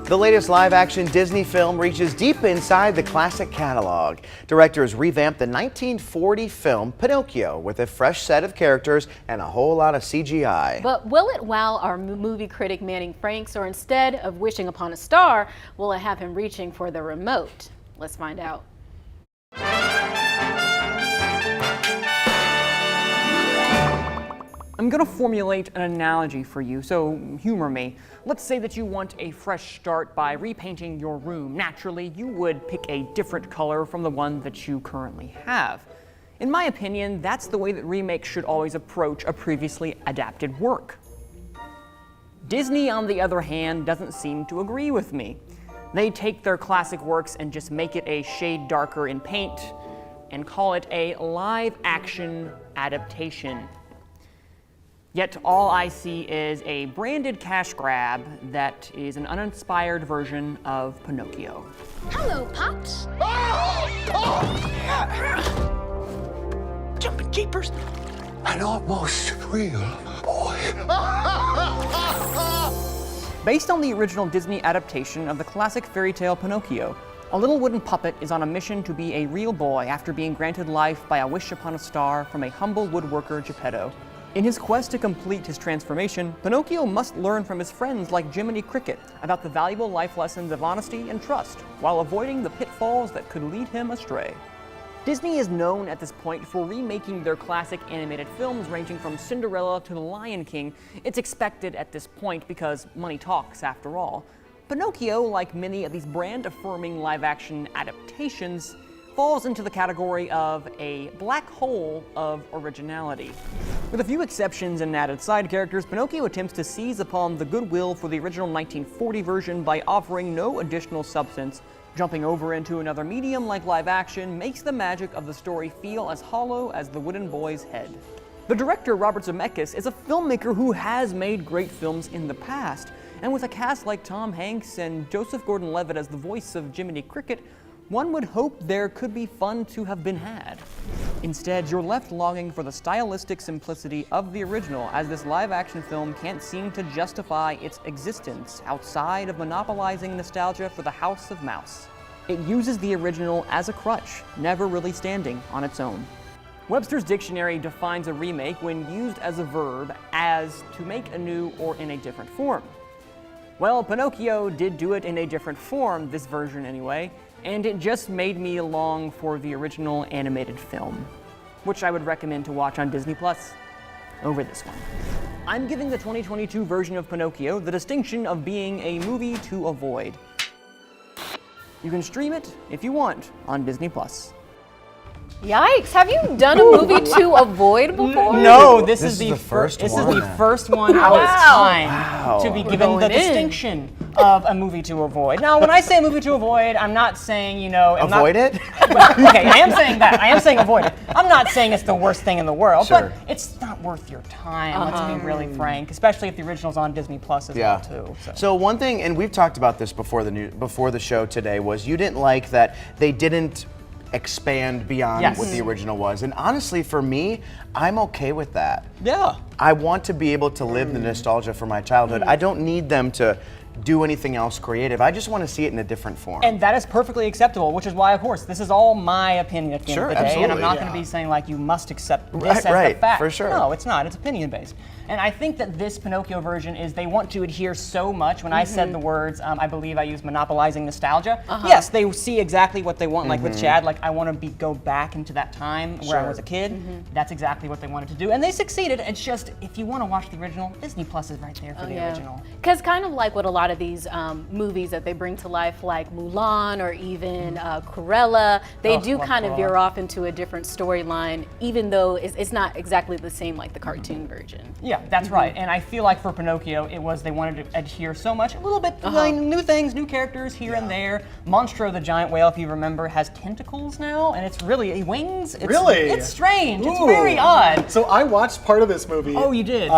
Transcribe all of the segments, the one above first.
The latest live-action Disney film reaches deep inside the classic catalog. Directors revamped the 1940 film Pinocchio with a fresh set of characters and a whole lot of CGI. But will it wow our movie critic Manning Franks, or instead of wishing upon a star, will it have him reaching for the remote? Let's find out. I'm going to formulate an analogy for you, so humor me. Let's say that you want a fresh start by repainting your room. Naturally, you would pick a different color from the one that you currently have. In my opinion, that's the way that remakes should always approach a previously adapted work. Disney, on the other hand, doesn't seem to agree with me. They take their classic works and just make it a shade darker in paint and call it a live-action adaptation. Yet all I see is a branded cash grab that is an uninspired version of Pinocchio. Hello, Pops. Jumping jeepers. An almost real boy. Based on the original Disney adaptation of the classic fairy tale Pinocchio, a little wooden puppet is on a mission to be a real boy after being granted life by a wish upon a star from a humble woodworker Geppetto. In his quest to complete his transformation, Pinocchio must learn from his friends like Jiminy Cricket about the valuable life lessons of honesty and trust, while avoiding the pitfalls that could lead him astray. Disney is known at this point for remaking their classic animated films ranging from Cinderella to The Lion King. It's expected at this point because money talks after all. Pinocchio, like many of these brand-affirming live-action adaptations, falls into the category of a black hole of originality. With a few exceptions and added side characters, Pinocchio attempts to seize upon the goodwill for the original 1940 version by offering no additional substance. Jumping over into another medium like live action makes the magic of the story feel as hollow as the wooden boy's head. The director, Robert Zemeckis, is a filmmaker who has made great films in the past, and with a cast like Tom Hanks and Joseph Gordon-Levitt as the voice of Jiminy Cricket, one would hope there could be fun to have been had. Instead, you're left longing for the stylistic simplicity of the original, as this live-action film can't seem to justify its existence outside of monopolizing nostalgia for the House of Mouse. It uses the original as a crutch, never really standing on its own. Webster's Dictionary defines a remake when used as a verb as to make anew or in a different form. Well, Pinocchio did do it in a different form, this version anyway, and it just made me long for the original animated film, which I would recommend to watch on Disney Plus over this one. I'm giving the 2022 version of Pinocchio the distinction of being a movie to avoid. You can stream it, if you want, on Disney Plus. Yikes, have you done a movie to avoid before? No, this is the first This one. is the first one out of time to be given the distinction of a movie to avoid. Now, when I say a movie to avoid, I'm not saying, you know... Avoid it? Okay, I am saying that. I am saying avoid it. I'm not saying it's the worst thing in the world, Sure. but it's not worth your time, let's be really frank, especially if the original's on Disney Plus as well, too. So one thing, and we've talked about this before the show today, was you didn't like that they didn't expand beyond what the original was. And honestly, for me, I'm okay with that. Yeah. I want to be able to live the nostalgia for my childhood. I don't need them to do anything else creative. I just want to see it in a different form. And that is perfectly acceptable, which is why, of course, this is all my opinion at the end of the day, absolutely, and I'm not going to be saying, like, you must accept this as the fact. For sure. No, it's not. It's opinion-based. And I think that this Pinocchio version is, they want to adhere so much. When I said the words, I believe I used monopolizing nostalgia. Yes, they see exactly what they want, like with Chad, like, I want to go back into that time where I was a kid. That's exactly what they wanted to do. And they succeeded. It's just, if you want to watch the original, Disney Plus is right there for the original. Because kind of like what a lot of these movies that they bring to life, like Mulan or even Cruella, they do kind of veer off into a different storyline, even though it's not exactly the same like the cartoon version. Yeah, that's right. And I feel like for Pinocchio, it was they wanted to adhere so much, a little bit, like, new things, new characters here and there. Monstro the giant whale, if you remember, has tentacles now, and it's really wings. It's strange. It's very odd. So I watched part of this movie. Oh, you did?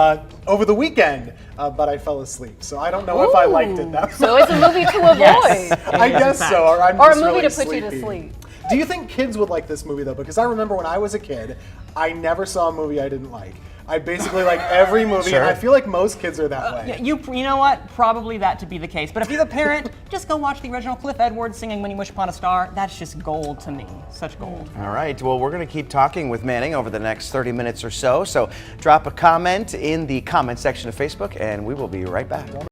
Over the weekend, but I fell asleep. So I don't know if I liked it that much. So it's a movie to avoid. I guess so, or I'm Or a just movie really to put you to sleepy. sleep. Do you think kids would like this movie though? Because I remember when I was a kid, I never saw a movie I didn't like. I basically like every movie, Sure. and I feel like most kids are that way. You know what? Probably that to be the case. But if you're the parent, just go watch the original Cliff Edwards singing When You Wish Upon a Star. That's just gold to me. Such gold. All right, well, we're going to keep talking with Manning over the next 30 minutes or so. So drop a comment in the comment section of Facebook, and we will be right back.